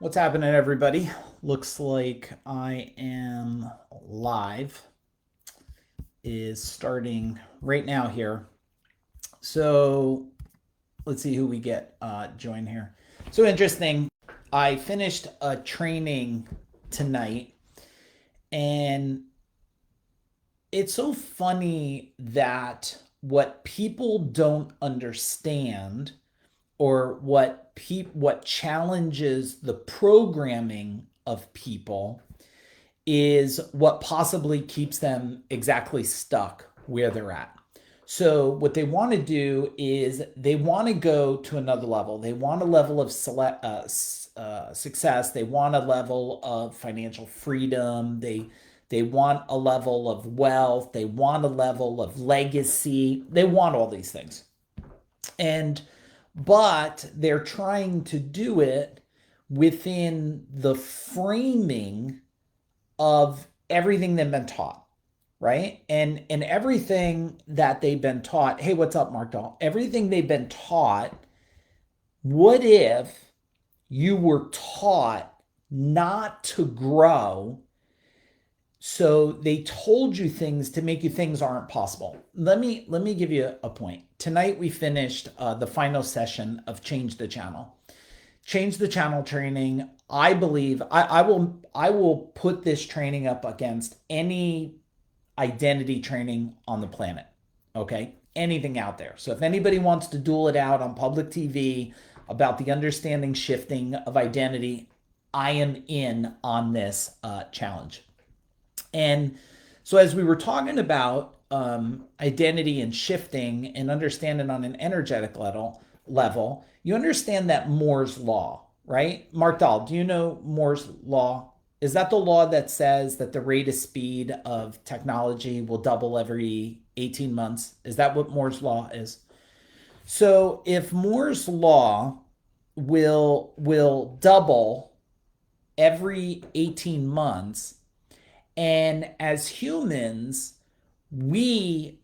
What's happening, everybody? Looks like I am live, is starting right now here. So let's see who we get join here. So interesting. I finished a training tonight, and it's so funny that what people don't understand or what challenges the programming of people is what possibly keeps them exactly stuck where they're at. So what they want to do is they want to go to another level. They want a level of success. They want a level of financial freedom. They want a level of wealth. They want a level of legacy. They want all these things. And but they're trying to do it within the framing of everything they've been taught, right? And everything that they've been taught. Hey, what's up, Mark Dahl? Everything they've been taught. What if you were taught not to grow? So they told you things to make you things aren't possible. Let me give you a point. Tonight we finished the final session of Change the Channel. Change the Channel training. I believe I will put this training up against any identity training on the planet. Okay, anything out there. So if anybody wants to duel it out on public TV about the understanding shifting of identity, I am in on this challenge. And so, as we were talking about identity and shifting and understanding on an energetic level, you understand that Moore's law, right? Mark Dahl, do you know Moore's law? Is that the law that says that the rate of speed of technology will double every 18 months? Is that what Moore's law is? So, if Moore's law will double every 18 months, and as humans, we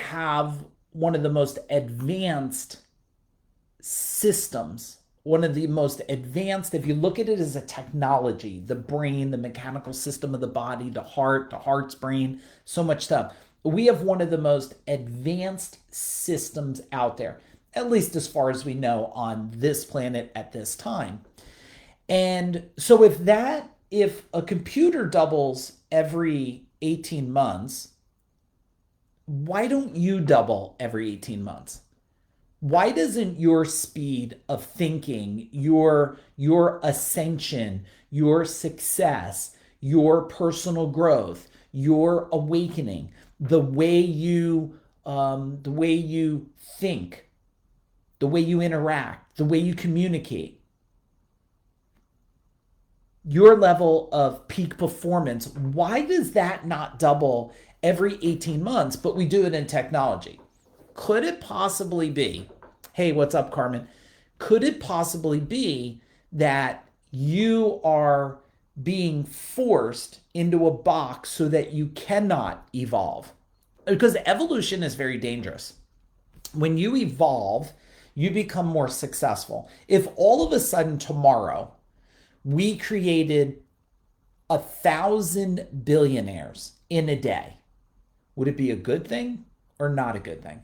have one of the most advanced systems, one of the most advanced, if you look at it as a technology, the brain, the mechanical system of the body, the heart's brain, so much stuff. We have one of the most advanced systems out there, at least as far as we know on this planet at this time. And so if a computer doubles every 18 months, why don't you double every 18 months? Why doesn't your speed of thinking, your ascension, your success, your personal growth, your awakening, the way you think, the way you interact, the way you communicate, your level of peak performance, why does that not double every 18 months, but we do it in technology? Could it possibly be, hey, what's up, Carmen? Could it possibly be that you are being forced into a box so that you cannot evolve? Because evolution is very dangerous. When you evolve, you become more successful. If all of a sudden tomorrow we created 1,000 billionaires in a day, would it be a good thing or not a good thing?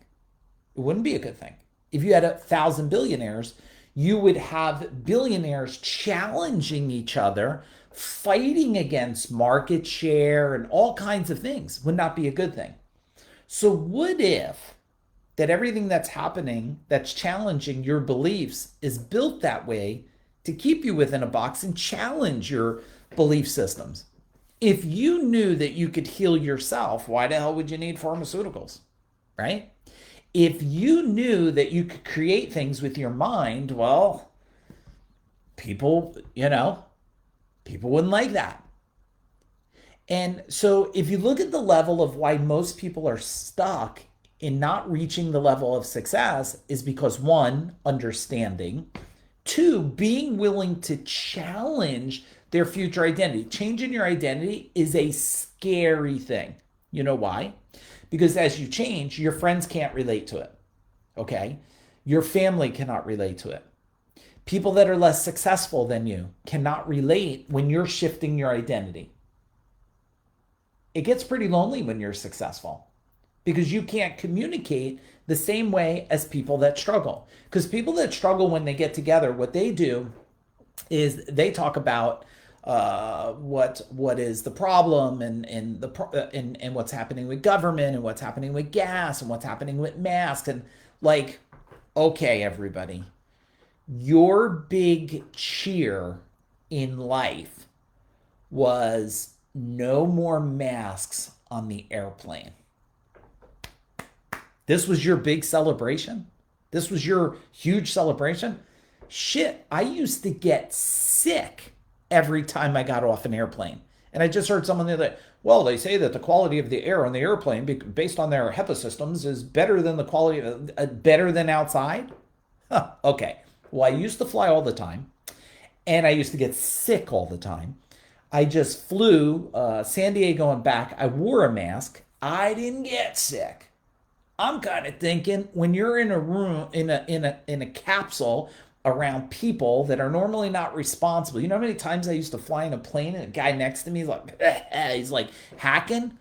It wouldn't be a good thing. If you had 1,000 billionaires, you would have billionaires challenging each other, fighting against market share and all kinds of things. Would not be a good thing. So, what if that everything that's happening that's challenging your beliefs is built that way to keep you within a box and challenge your belief systems? If you knew that you could heal yourself, why the hell would you need pharmaceuticals, right? If you knew that you could create things with your mind, well, people, people wouldn't like that. And so if you look at the level of why most people are stuck in not reaching the level of success is because one, understanding, two, being willing to challenge their future identity. Changing your identity is a scary thing. You know why? Because as you change, your friends can't relate to it. Okay? Your family cannot relate to it. People that are less successful than you cannot relate when you're shifting your identity. It gets pretty lonely when you're successful because you can't communicate the same way as people that struggle. Because people that struggle, when they get together, what they do is they talk about what is the problem, and what's happening with government, and what's happening with gas, and what's happening with masks, and like, okay, everybody, your big cheer in life was no more masks on the airplane. This was your big celebration. This was your huge celebration. Shit, I used to get sick every time I got off an airplane. And I just heard someone the other day, well, they say that the quality of the air on the airplane, based on their HEPA systems, is better than the quality, better than outside. Huh, okay. Well, I used to fly all the time, and I used to get sick all the time. I just flew San Diego and back. I wore a mask. I didn't get sick. I'm kind of thinking when you're in a room in a capsule around people that are normally not responsible. You know how many times I used to fly in a plane and a guy next to me is like he's like hacking?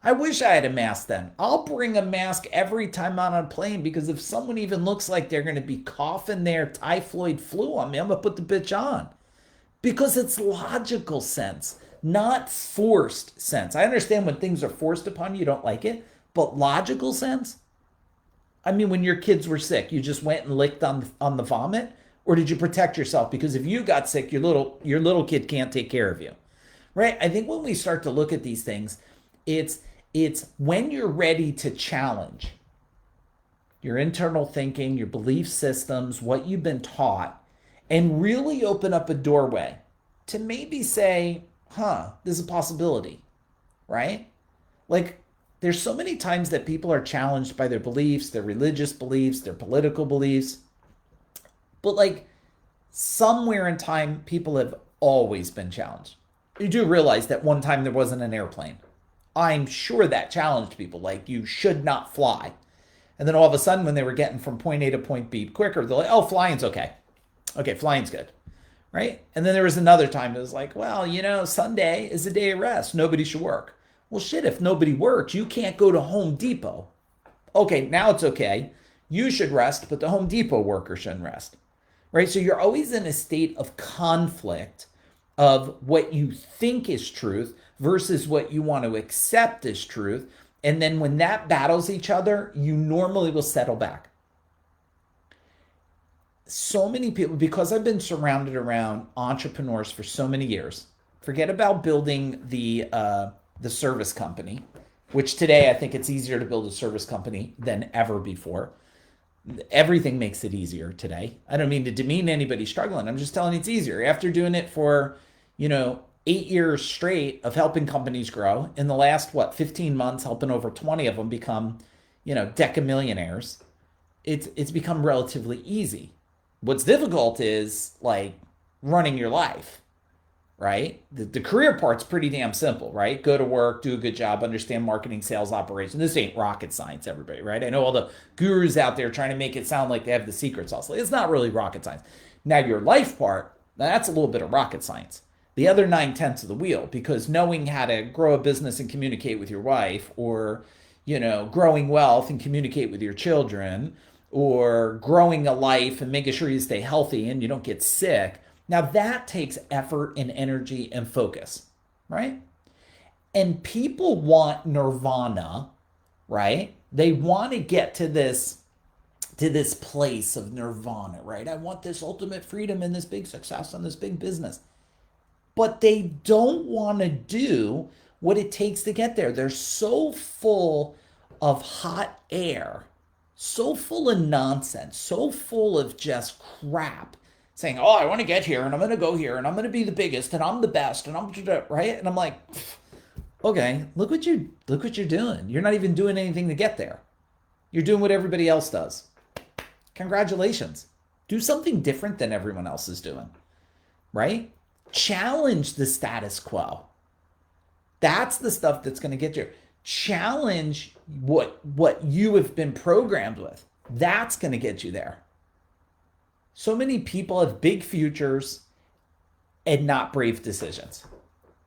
I wish I had a mask then. I'll bring a mask every time I'm on a plane because if someone even looks like they're going to be coughing their typhoid flu on me, I'm going to put the bitch on. Because it's logical sense, not forced sense. I understand when things are forced upon you, you don't like it, but logical sense? I mean, when your kids were sick, you just went and licked on the vomit, or did you protect yourself? Because if you got sick, your little kid can't take care of you, right? I think when we start to look at these things, it's when you're ready to challenge your internal thinking, your belief systems, what you've been taught, and really open up a doorway to maybe say, this is a possibility, right? Like, there's so many times that people are challenged by their beliefs, their religious beliefs, their political beliefs. But like somewhere in time, people have always been challenged. You do realize that one time there wasn't an airplane. I'm sure that challenged people. Like, you should not fly. And then all of a sudden, when they were getting from point A to point B quicker, they're like, oh, flying's okay. Okay, flying's good. Right? And then there was another time that was like, well, Sunday is a day of rest. Nobody should work. Well, shit, if nobody works, you can't go to Home Depot. Okay, now it's okay. You should rest, but the Home Depot worker shouldn't rest. Right? So you're always in a state of conflict of what you think is truth versus what you want to accept as truth. And then when that battles each other, you normally will settle back. So many people, because I've been surrounded around entrepreneurs for so many years, forget about building the service company, which today I think it's easier to build a service company than ever before. Everything makes it easier today. I don't mean to demean anybody struggling. I'm just telling you it's easier. After doing it for, 8 years straight of helping companies grow, in the last, 15 months, helping over 20 of them become, decamillionaires, it's become relatively easy. What's difficult is like running your life, right? The career part's pretty damn simple, right? Go to work, do a good job, understand marketing, sales, operation. This ain't rocket science, everybody, right? I know all the gurus out there trying to make it sound like they have the secret sauce. It's not really rocket science. Now, your life part, that's a little bit of rocket science. The other 9/10 of the wheel, because knowing how to grow a business and communicate with your wife, or, growing wealth and communicate with your children, or growing a life and making sure you stay healthy and you don't get sick. Now that takes effort and energy and focus, right? And people want nirvana, right? They want to get to this place of nirvana, right? I want this ultimate freedom and this big success and this big business. But they don't want to do what it takes to get there. They're so full of hot air, so full of nonsense, so full of just crap, saying, oh, I want to get here and I'm going to go here and I'm going to be the biggest and I'm the best and I'm right. And I'm like, okay, look what you're doing. You're not even doing anything to get there. You're doing what everybody else does. Congratulations. Do something different than everyone else is doing, right? Challenge the status quo. That's the stuff that's going to get you. Challenge what you have been programmed with. That's going to get you there. So many people have big futures and not brave decisions.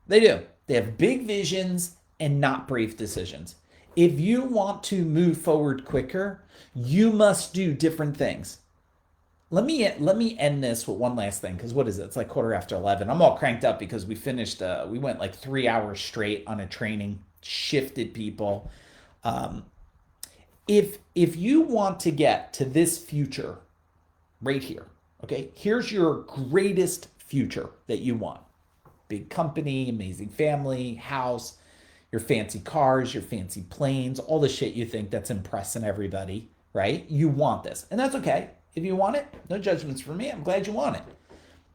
They do. They have big visions and not brave decisions. If you want to move forward quicker, you must do different things. Let me end this with one last thing, because what is it? It's like 11:15. I'm all cranked up because we finished. We went like 3 hours straight on a training, shifted people. Um, if you want to get to this future right here, okay, here's your greatest future that you want: big company, amazing family, house, your fancy cars, your fancy planes, all the shit you think that's impressing everybody, right? You want this, and that's okay. If you want it, no judgments for me. I'm glad you want it.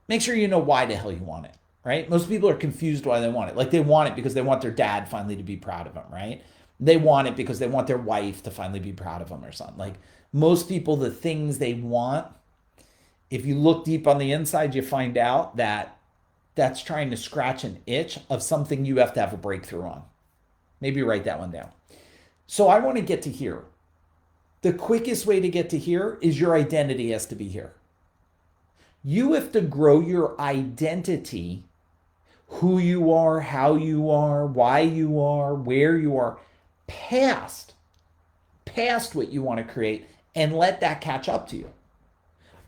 Make sure you know why the hell you want it, right? Most people are confused why they want it. Like they want it because they want their dad finally to be proud of them, right? They want it because they want their wife to finally be proud of them or something. Like most people, the things they want, if you look deep on the inside, you find out that that's trying to scratch an itch of something you have to have a breakthrough on. Maybe write that one down. So I want to get to here. The quickest way to get to here is your identity has to be here. You have to grow your identity, who you are, how you are, why you are, where you are, past what you want to create, and let that catch up to you.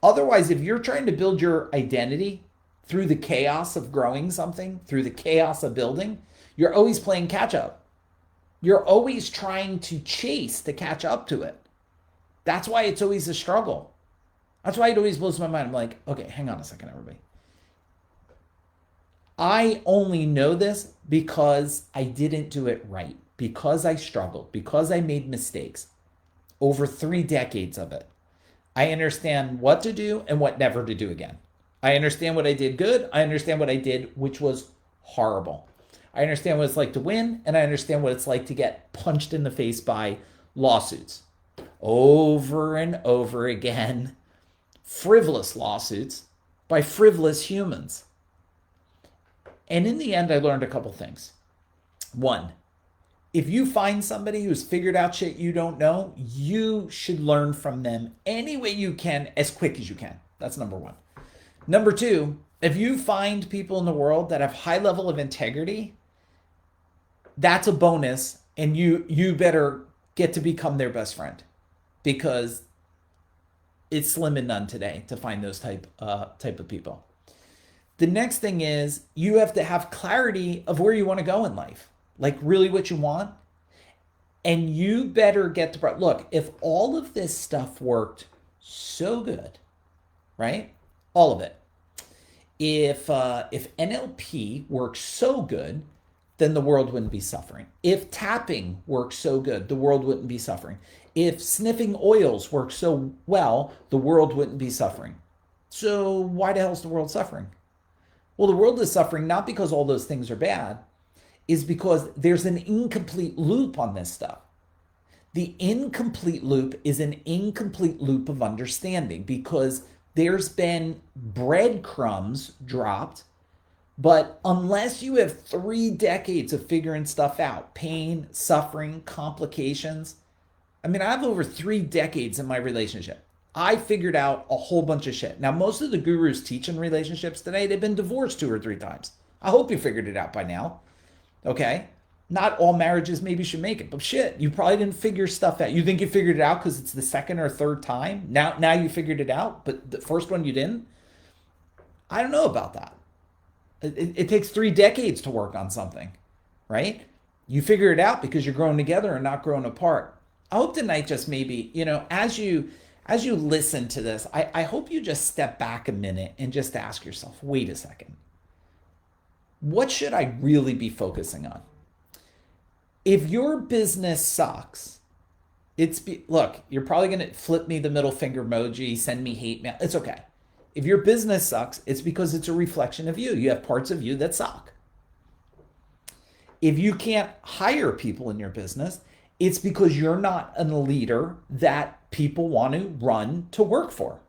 Otherwise, if you're trying to build your identity through the chaos of growing something, through the chaos of building, you're always playing catch up. You're always trying to chase to catch up to it. That's why it's always a struggle. That's why it always blows my mind. I'm like, okay, hang on a second, everybody. I only know this because I didn't do it right, because I struggled, because I made mistakes over 3 decades of it. I understand what to do and what never to do again. I understand what I did good. I understand what I did, which was horrible. I understand what it's like to win, and I understand what it's like to get punched in the face by lawsuits over and over again. Frivolous lawsuits by frivolous humans. And in the end, I learned a couple things. One, if you find somebody who's figured out shit you don't know, you should learn from them any way you can, as quick as you can. That's number one. Number two, if you find people in the world that have high level of integrity, that's a bonus, and you better get to become their best friend, because it's slim and none today to find those type of people. The next thing is you have to have clarity of where you want to go in life, like really what you want. And you better get to look, if all of this stuff worked so good, right? All of it. If NLP works so good, then the world wouldn't be suffering. If tapping works so good, the world wouldn't be suffering. If sniffing oils work so well, the world wouldn't be suffering. So why the hell is the world suffering? Well, the world is suffering not because all those things are bad, is because there's an incomplete loop on this stuff. The incomplete loop is an incomplete loop of understanding, because there's been breadcrumbs dropped, but unless you have 3 decades of figuring stuff out, pain, suffering, complications. I mean, I have over 3 decades in my relationship. I figured out a whole bunch of shit. Now, most of the gurus teaching relationships today, they've been divorced 2 or 3 times. I hope you figured it out by now. Okay? Not all marriages maybe should make it, but shit, you probably didn't figure stuff out. You think you figured it out because it's the second or third time? Now you figured it out, but the first one you didn't? I don't know about that. It takes 3 decades to work on something, right? You figure it out because you're growing together and not growing apart. I hope tonight just maybe, as you listen to this, I hope you just step back a minute and just ask yourself, wait a second. What should I really be focusing on? If your business sucks, look, you're probably going to flip me the middle finger emoji, send me hate mail. It's okay. If your business sucks, it's because it's a reflection of you. You have parts of you that suck. If you can't hire people in your business, it's because you're not a leader that people want to run to work for.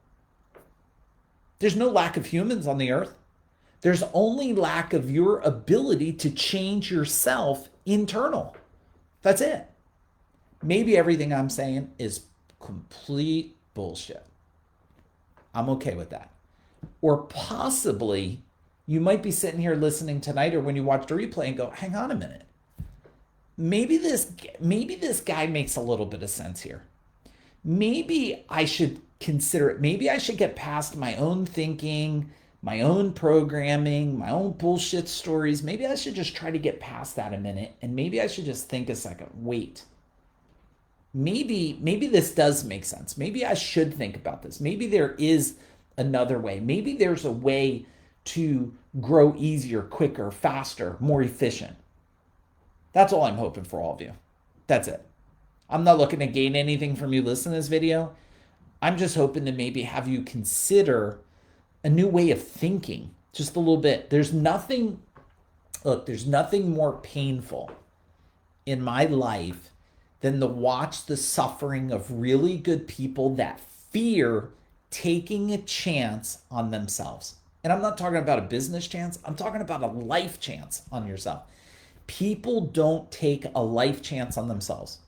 There's no lack of humans on the earth. There's only lack of your ability to change yourself internal. That's it. Maybe everything I'm saying is complete bullshit. I'm okay with that. Or possibly you might be sitting here listening tonight or when you watch the replay and go, hang on a minute. Maybe this guy makes a little bit of sense here. Maybe I should consider it. Maybe I should get past my own thinking, my own programming, my own bullshit stories. Maybe I should just try to get past that a minute and maybe I should just think a second. Wait. Maybe this does make sense. Maybe I should think about this. Maybe there is another way. Maybe there's a way to grow easier, quicker, faster, more efficient. That's all I'm hoping for all of you. That's it. I'm not looking to gain anything from you listening to this video. I'm just hoping to maybe have you consider a new way of thinking just a little bit. There's nothing more painful in my life than to watch the suffering of really good people that fear taking a chance on themselves. And I'm not talking about a business chance, I'm talking about a life chance on yourself. People don't take a life chance on themselves.